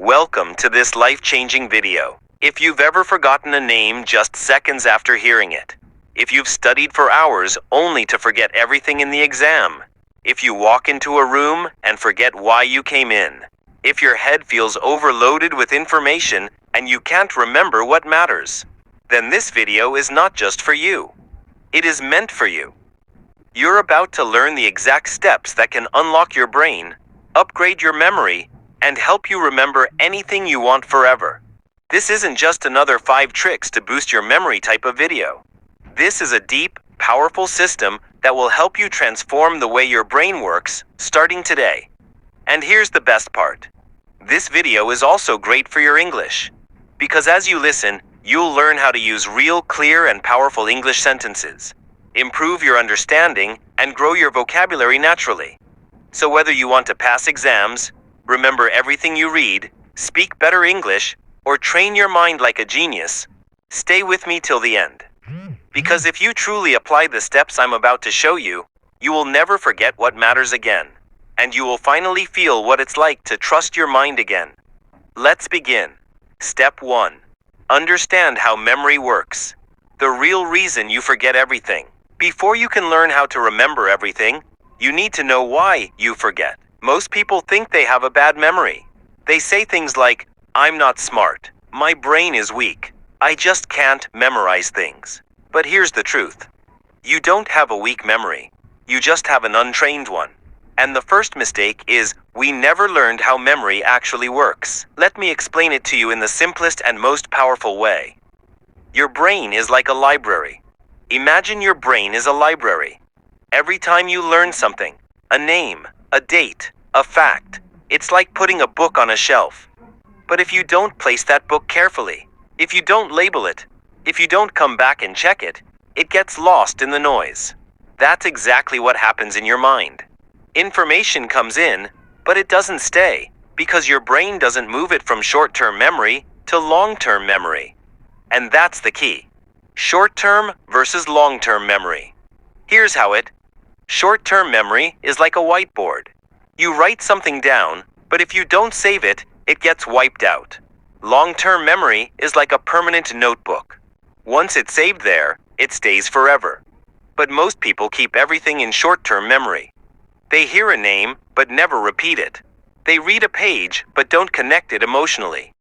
Welcome to this life-changing video. If you've ever forgotten a name just seconds after hearing it, if you've studied for hours only to forget everything in the exam, if you walk into a room and forget why you came in, if your head feels overloaded with information and you can't remember what matters, then this video is not just for you. It is meant for you. You're about to learn the exact steps that can unlock your brain, upgrade your memory, and help you remember anything you want forever. This isn't just another 5 tricks to boost your memory type of video. This is a deep, powerful system that will help you transform the way your brain works, starting today. And here's the best part. This video is also great for your English. Because as you listen, you'll learn how to use real, clear, and powerful English sentences, improve your understanding, and grow your vocabulary naturally. So whether you want to pass exams, remember everything you read, speak better English, or train your mind like a genius, stay with me till the end. Because if you truly apply the steps I'm about to show you, you will never forget what matters again, and you will finally feel what it's like to trust your mind again. Let's begin. Step 1. Understand how memory works. The real reason you forget everything. Before you can learn how to remember everything, you need to know why you forget. Most people think they have a bad memory. They say things like, "I'm not smart. My brain is weak. I just can't memorize things." But here's the truth. You don't have a weak memory. You just have an untrained one. And the first mistake is, we never learned how memory actually works. Let me explain it to you in the simplest and most powerful way. Your brain is like a library. Imagine your brain is a library. Every time you learn something, a name, a date, a fact, it's like putting a book on a shelf. But if you don't place that book carefully, if you don't label it, if you don't come back and check it, it gets lost in the noise. That's exactly what happens in your mind. Information comes in, but it doesn't stay, because your brain doesn't move it from short-term memory to long-term memory. And that's the key. Short-term versus long-term memory. Here's how short-term memory is like a whiteboard. You write something down, but if you don't save it, it gets wiped out. Long-term memory is like a permanent notebook. Once it's saved there, it stays forever. But most people keep everything in short-term memory. They hear a name, but never repeat it. They read a page, but don't connect it emotionally.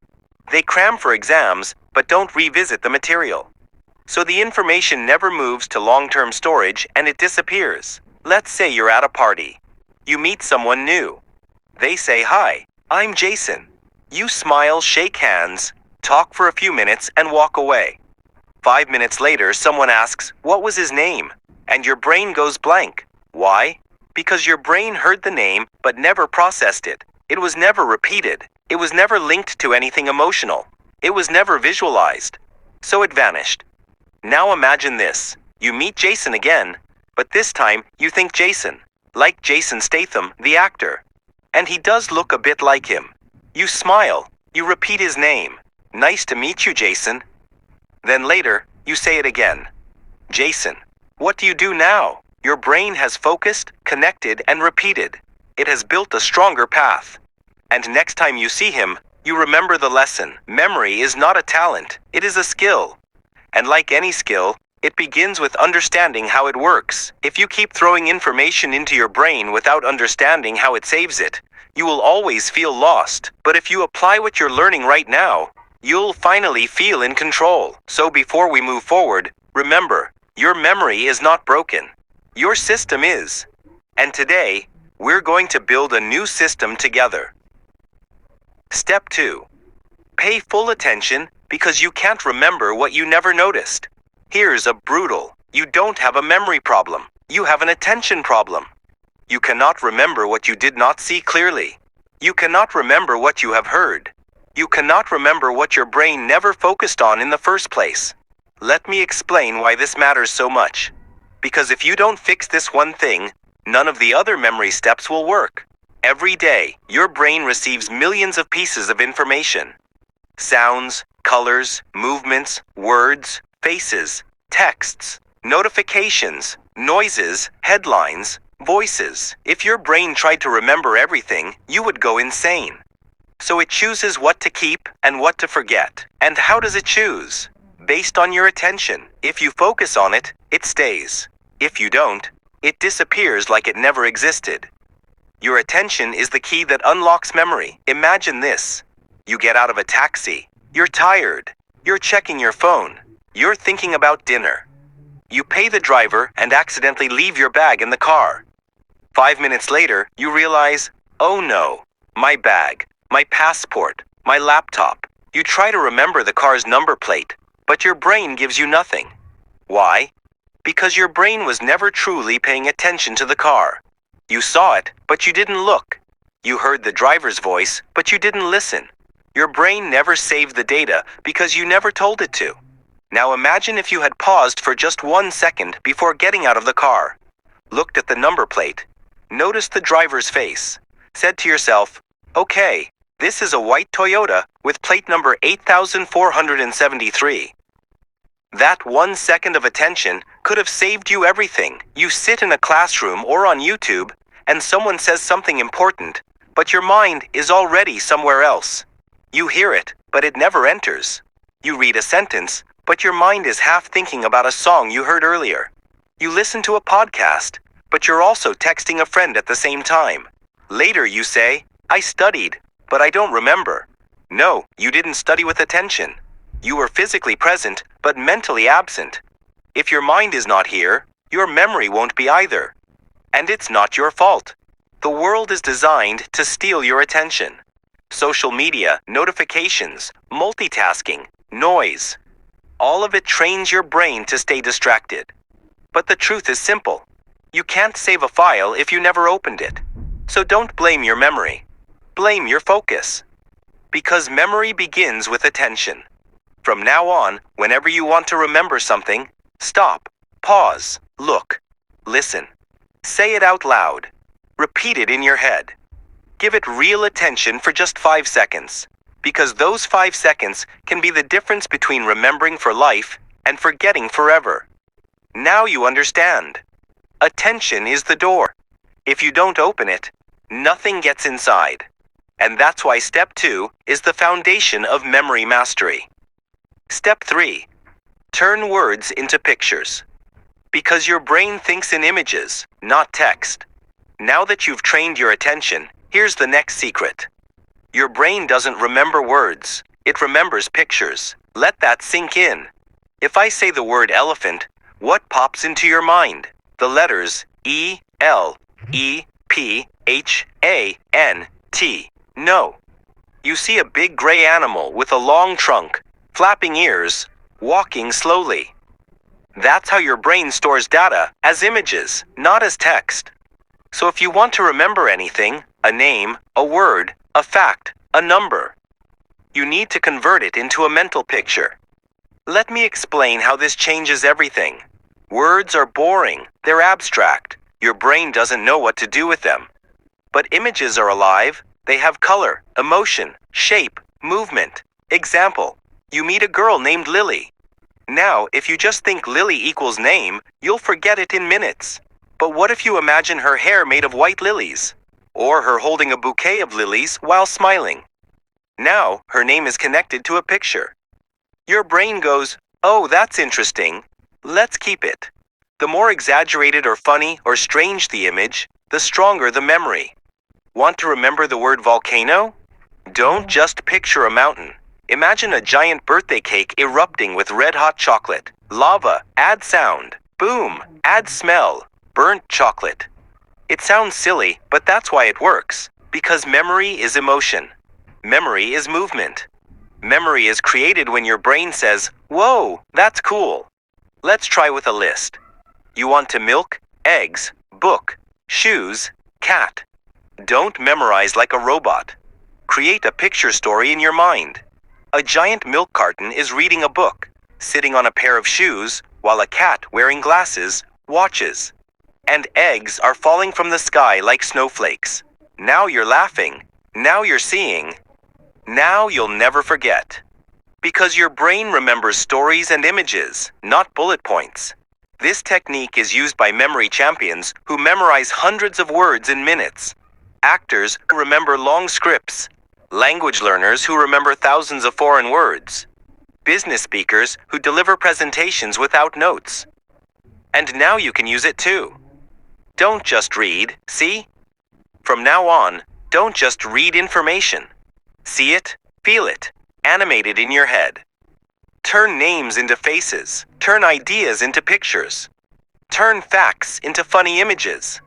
They cram for exams, but don't revisit the material. So the information never moves to long-term storage and it disappears. Let's say you're at a party. You meet someone new. They say, "Hi, I'm Jason." You smile, shake hands, talk for a few minutes, and walk away. 5 minutes later, someone asks, "What was his name?" And your brain goes blank. Why? Because your brain heard the name, but never processed it. It was never repeated. It was never linked to anything emotional. It was never visualized. So it vanished. Now imagine this. You meet Jason again, but this time you think Jason, like Jason Statham, the actor. And he does look a bit like him. You smile. You repeat his name. "Nice to meet you, Jason." Then later, you say it again. "Jason." What do you do now? Your brain has focused, connected, and repeated. It has built a stronger path. And next time you see him, you remember the lesson. Memory is not a talent. It is a skill. And like any skill, it begins with understanding how it works. If you keep throwing information into your brain without understanding how it saves it, you will always feel lost. But if you apply what you're learning right now, you'll finally feel in control. So before we move forward, remember, your memory is not broken. Your system is. And today, we're going to build a new system together. Step 2. Pay full attention because you can't remember what you never noticed. Here's a brutal. You don't have a memory problem. You have an attention problem. You cannot remember what you did not see clearly. You cannot remember what you have heard. You cannot remember what your brain never focused on in the first place. Let me explain why this matters so much. Because if you don't fix this one thing, none of the other memory steps will work. Every day, your brain receives millions of pieces of information. Sounds, colors, movements, words, faces, texts, notifications, noises, headlines, voices. If your brain tried to remember everything, you would go insane. So it chooses what to keep and what to forget. And how does it choose? Based on your attention. If you focus on it, it stays. If you don't, it disappears like it never existed. Your attention is the key that unlocks memory. Imagine this. You get out of a taxi. You're tired. You're checking your phone. You're thinking about dinner. You pay the driver and accidentally leave your bag in the car. 5 minutes later, you realize, oh no, my bag, my passport, my laptop. You try to remember the car's number plate, but your brain gives you nothing. Why? Because your brain was never truly paying attention to the car. You saw it, but you didn't look. You heard the driver's voice, but you didn't listen. Your brain never saved the data because you never told it to. Now imagine if you had paused for just 1 second before getting out of the car, looked at the number plate, noticed the driver's face, said to yourself, okay, this is a white Toyota with plate number 8473. That 1 second of attention could have saved you everything. You sit in a classroom or on YouTube, and someone says something important, but your mind is already somewhere else. You hear it, but it never enters. You read a sentence, but your mind is half thinking about a song you heard earlier. You listen to a podcast, but you're also texting a friend at the same time. Later you say, I studied, but I don't remember. No, you didn't study with attention. You were physically present, but mentally absent. If your mind is not here, your memory won't be either. And it's not your fault. The world is designed to steal your attention. Social media, notifications, multitasking, noise. All of it trains your brain to stay distracted. But the truth is simple. You can't save a file if you never opened it. So don't blame your memory. Blame your focus. Because memory begins with attention. From now on, whenever you want to remember something, stop, pause, look, listen. Say it out loud. Repeat it in your head. Give it real attention for just 5 seconds. Because those 5 seconds can be the difference between remembering for life and forgetting forever. Now you understand. Attention is the door. If you don't open it, nothing gets inside. And that's why step 2 is the foundation of memory mastery. Step 3. Turn words into pictures. Because your brain thinks in images, not text. Now that you've trained your attention, here's the next secret. Your brain doesn't remember words, it remembers pictures. Let that sink in. If I say the word elephant, what pops into your mind? The letters E, L, E, P, H, A, N, T. No. You see a big gray animal with a long trunk, flapping ears, walking slowly. That's how your brain stores data, as images, not as text. So if you want to remember anything, a name, a word, a fact, a number, you need to convert it into a mental picture. Let me explain how this changes everything. Words are boring, they're abstract. Your brain doesn't know what to do with them. But images are alive, they have color, emotion, shape, movement. Example, you meet a girl named Lily. Now, if you just think Lily equals name, you'll forget it in minutes. But what if you imagine her hair made of white lilies? Or her holding a bouquet of lilies while smiling? Now, her name is connected to a picture. Your brain goes, oh, that's interesting. Let's keep it. The more exaggerated or funny or strange the image, the stronger the memory. Want to remember the word volcano? Don't just picture a mountain. Imagine a giant birthday cake erupting with red-hot chocolate. Lava, add sound. Boom, add smell. Burnt chocolate. It sounds silly, but that's why it works. Because memory is emotion. Memory is movement. Memory is created when your brain says, whoa, that's cool. Let's try with a list. You want to milk, eggs, book, shoes, cat. Don't memorize like a robot. Create a picture story in your mind. A giant milk carton is reading a book, sitting on a pair of shoes, while a cat wearing glasses watches. And eggs are falling from the sky like snowflakes. Now you're laughing. Now you're seeing. Now you'll never forget. Because your brain remembers stories and images, not bullet points. This technique is used by memory champions who memorize hundreds of words in minutes. Actors who remember long scripts. language learners who remember thousands of foreign words, business speakers who deliver presentations without notes. And now you can use it too. Don't just read, see? From now on, don't just read information. See it, feel it, animate it in your head. Turn names into faces, turn ideas into pictures. Turn facts into funny images.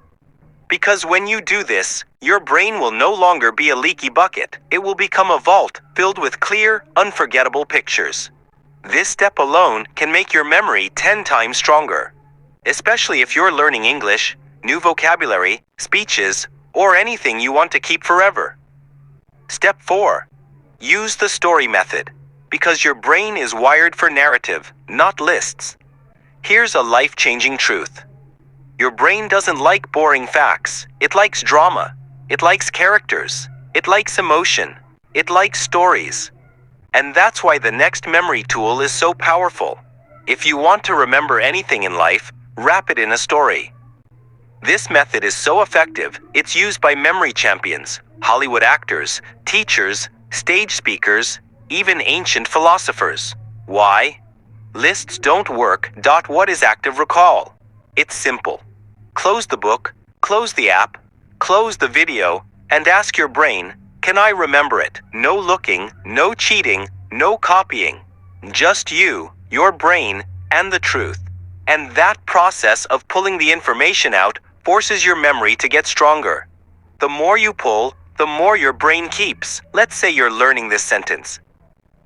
Because when you do this, your brain will no longer be a leaky bucket. It will become a vault filled with clear, unforgettable pictures. This step alone can make your memory 10 times stronger, especially if you're learning English, new vocabulary, speeches, or anything you want to keep forever. Step 4. Use the story method, because your brain is wired for narrative, not lists. Here's a life-changing truth. Your brain doesn't like boring facts. It likes drama. It likes characters. It likes emotion. It likes stories. And that's why the next memory tool is so powerful. If you want to remember anything in life, wrap it in a story. This method is so effective, it's used by memory champions, Hollywood actors, teachers, stage speakers, even ancient philosophers. Why? Lists don't work. What is active recall? It's simple. Close the book, close the app, close the video, and ask your brain, can I remember it? No looking, no cheating, no copying. Just you, your brain, and the truth. And that process of pulling the information out forces your memory to get stronger. The more you pull, the more your brain keeps. Let's say you're learning this sentence.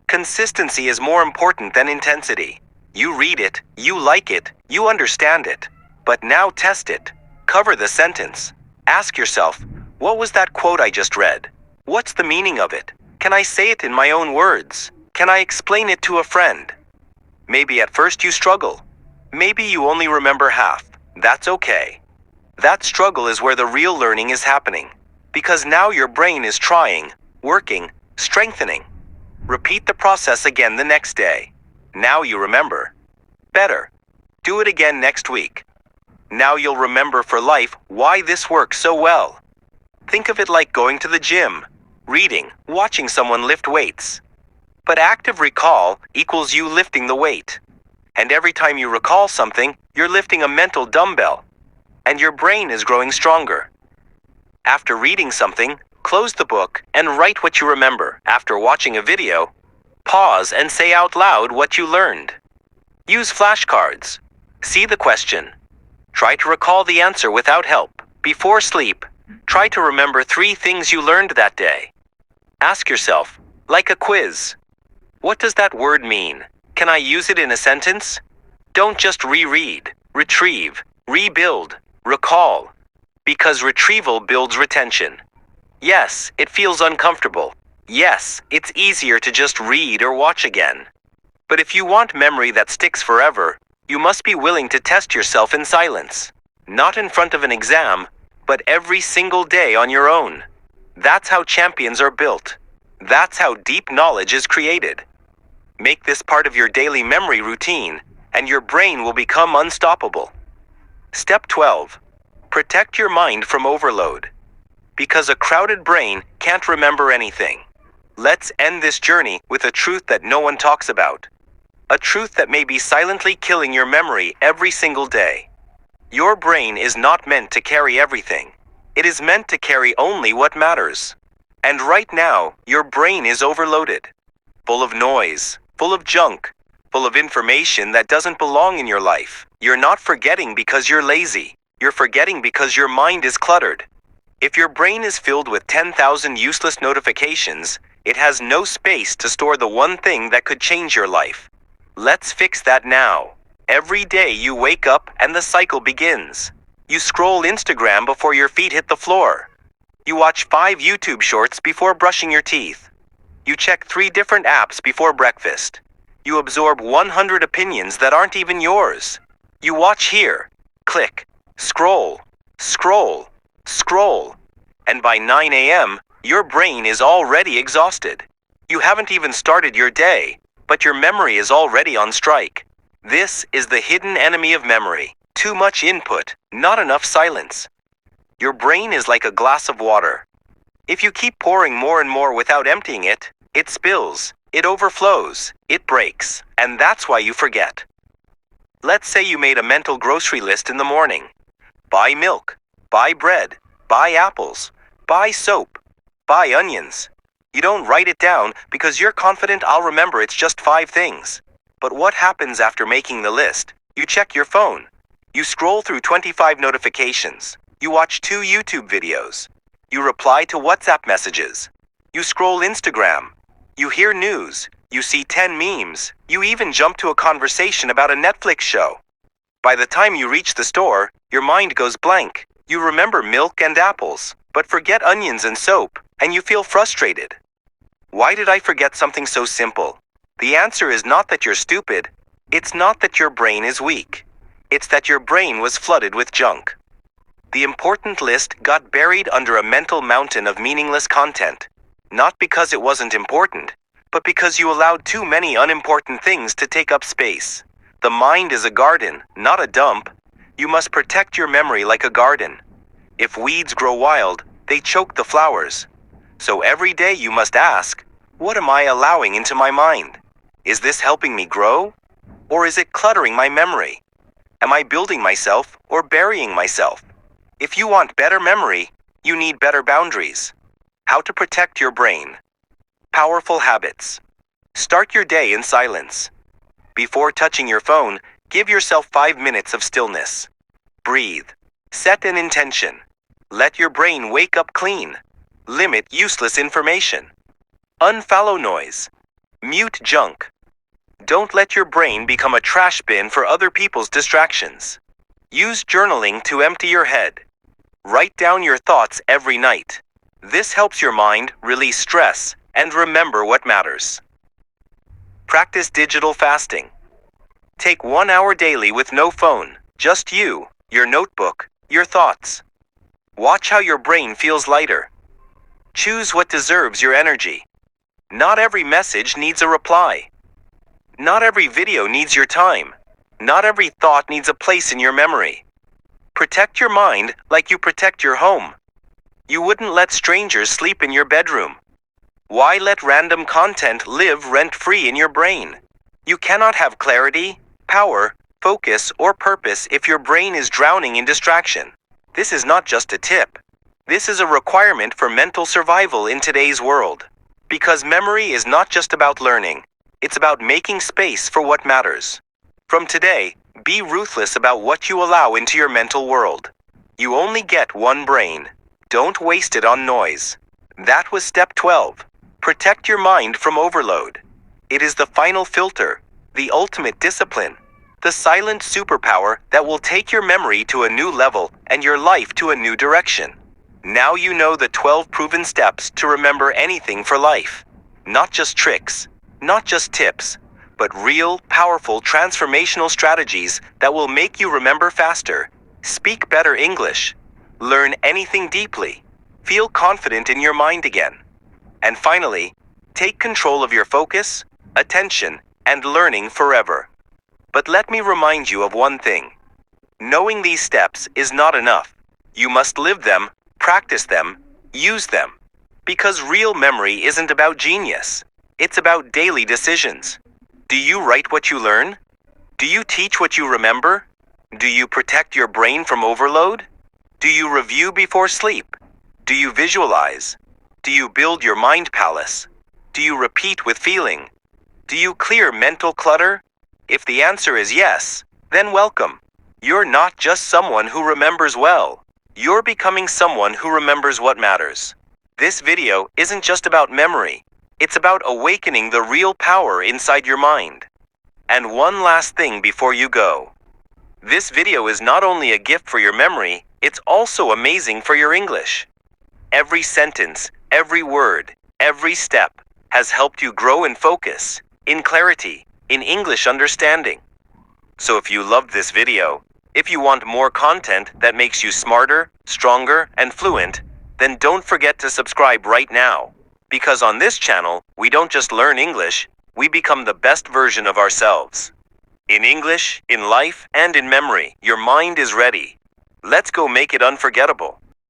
Consistency is more important than intensity. You read it, you like it, you understand it. But now test it. Cover the sentence. Ask yourself, what was that quote I just read? What's the meaning of it? Can I say it in my own words? Can I explain it to a friend? Maybe at first you struggle. Maybe you only remember half. That's okay. That struggle is where the real learning is happening. Because now your brain is trying, working, strengthening. Repeat the process again the next day. Now you remember. Better. Do it again next week. Now you'll remember for life why this works so well. Think of it like going to the gym, reading, watching someone lift weights. But active recall equals you lifting the weight. And every time you recall something, you're lifting a mental dumbbell. And your brain is growing stronger. After reading something, close the book and write what you remember. After watching a video, pause and say out loud what you learned. Use flashcards. See the question. Try to recall the answer without help. Before sleep, try to remember 3 things you learned that day. Ask yourself, like a quiz, what does that word mean? Can I use it in a sentence? Don't just reread, retrieve, rebuild, recall. Because retrieval builds retention. Yes, it feels uncomfortable. Yes, it's easier to just read or watch again. But if you want memory that sticks forever, you must be willing to test yourself in silence. Not in front of an exam, but every single day on your own. That's how champions are built. That's how deep knowledge is created. Make this part of your daily memory routine, and your brain will become unstoppable. Step 12. Protect your mind from overload. Because a crowded brain can't remember anything. Let's end this journey with a truth that no one talks about. A truth that may be silently killing your memory every single day. Your brain is not meant to carry everything. It is meant to carry only what matters. And right now, your brain is overloaded. Full of noise, full of junk, full of information that doesn't belong in your life. You're not forgetting because you're lazy. You're forgetting because your mind is cluttered. If your brain is filled with 10,000 useless notifications, it has no space to store the one thing that could change your life. Let's fix that now. Every day you wake up and the cycle begins. You scroll Instagram before your feet hit the floor. You watch 5 YouTube shorts before brushing your teeth. You check 3 different apps before breakfast. You absorb 100 opinions that aren't even yours. You watch here, click, scroll, scroll, scroll. And by 9 a.m., your brain is already exhausted. You haven't even started your day, but your memory is already on strike. This is the hidden enemy of memory. Too much input, not enough silence. Your brain is like a glass of water. If you keep pouring more and more without emptying it, it spills, it overflows, it breaks, and that's why you forget. Let's say you made a mental grocery list in the morning. Buy milk, buy bread, buy apples, buy soap, buy onions. You don't write it down because you're confident I'll remember it's just 5 things. But what happens after making the list? You check your phone. You scroll through 25 notifications. You watch 2 YouTube videos. You reply to WhatsApp messages. You scroll Instagram. You hear news. You see 10 memes. You even jump to a conversation about a Netflix show. By the time you reach the store, your mind goes blank. You remember milk and apples, but forget onions and soap, and you feel frustrated. Why did I forget something so simple? The answer is not that you're stupid. It's not that your brain is weak. It's that your brain was flooded with junk. The important list got buried under a mental mountain of meaningless content. Not because it wasn't important, but because you allowed too many unimportant things to take up space. The mind is a garden, not a dump. You must protect your memory like a garden. If weeds grow wild, they choke the flowers. So every day you must ask, what am I allowing into my mind? Is this helping me grow? Or is it cluttering my memory? Am I building myself or burying myself? If you want better memory, you need better boundaries. How to protect your brain. Powerful habits. Start your day in silence. Before touching your phone, give yourself 5 minutes of stillness. Breathe. Set an intention. Let your brain wake up clean. Limit useless information. Unfollow noise. Mute junk. Don't let your brain become a trash bin for other people's distractions. Use journaling to empty your head. Write down your thoughts every night. This helps your mind release stress and remember what matters. Practice digital fasting. Take 1 hour daily with no phone, just you, your notebook, your thoughts. Watch how your brain feels lighter. Choose what deserves your energy. Not every message needs a reply. Not every video needs your time. Not every thought needs a place in your memory. Protect your mind like you protect your home. You wouldn't let strangers sleep in your bedroom. Why let random content live rent-free in your brain? You cannot have clarity, power, focus, or purpose if your brain is drowning in distraction. This is not just a tip. This is a requirement for mental survival in today's world. Because memory is not just about learning. It's about making space for what matters. From today, be ruthless about what you allow into your mental world. You only get one brain. Don't waste it on noise. That was step 12. Protect your mind from overload. It is the final filter, the ultimate discipline, the silent superpower that will take your memory to a new level and your life to a new direction. Now you know the 12 proven steps to remember anything for life. Not just tricks, not just tips, but real, powerful, transformational strategies that will make you remember faster, speak better English, learn anything deeply, feel confident in your mind again. And finally, take control of your focus, attention, and learning forever. But let me remind you of one thing. Knowing these steps is not enough. You must live them, practice them, use them. Because real memory isn't about genius. It's about daily decisions. Do you write what you learn? Do you teach what you remember? Do you protect your brain from overload? Do you review before sleep? Do you visualize? Do you build your mind palace? Do you repeat with feeling? Do you clear mental clutter? If the answer is yes, then welcome. You're not just someone who remembers well. You're becoming someone who remembers what matters. This video isn't just about memory. It's about awakening the real power inside your mind. And one last thing before you go. This video is not only a gift for your memory, it's also amazing for your English. Every sentence, every word, every step has helped you grow in focus, in clarity, in English understanding. So if you loved this video, if you want more content that makes you smarter, stronger, and fluent, then don't forget to subscribe right now. Because on this channel, we don't just learn English, we become the best version of ourselves. In English, in life, and in memory, your mind is ready. Let's go make it unforgettable.